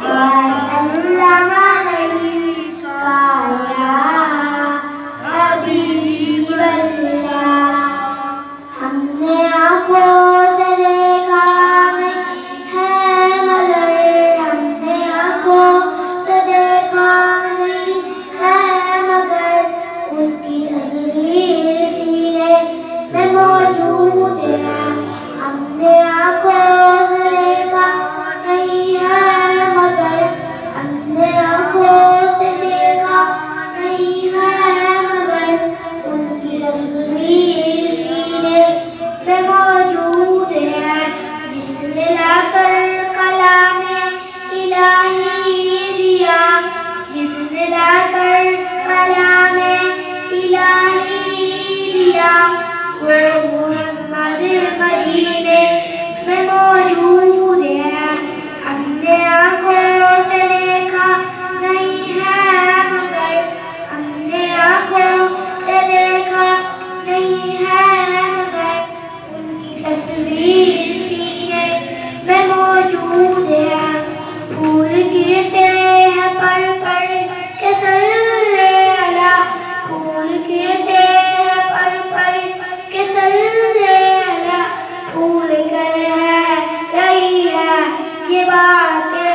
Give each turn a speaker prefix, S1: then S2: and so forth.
S1: وسلم عليك يا حبيب الله. ہم نے آنکھوں سے دیکھا نہیں ہے مگر ہم نے آنکھوں سے دیکھا نہیں ہے مگر ان کی تصویر سینے میں موجود ہے. ہم نے آنکھوں سے دیکھا نہیں ہے مگر ہم نے آنکھوں سے دیکھا نہیں ہے مگر ان کی تصویر سینے میں موجود ہے. جس نے لا کر کلام الہی دیا, جس نے لا کر کلام الہی دیا, وہ محمد مدینے میں موجود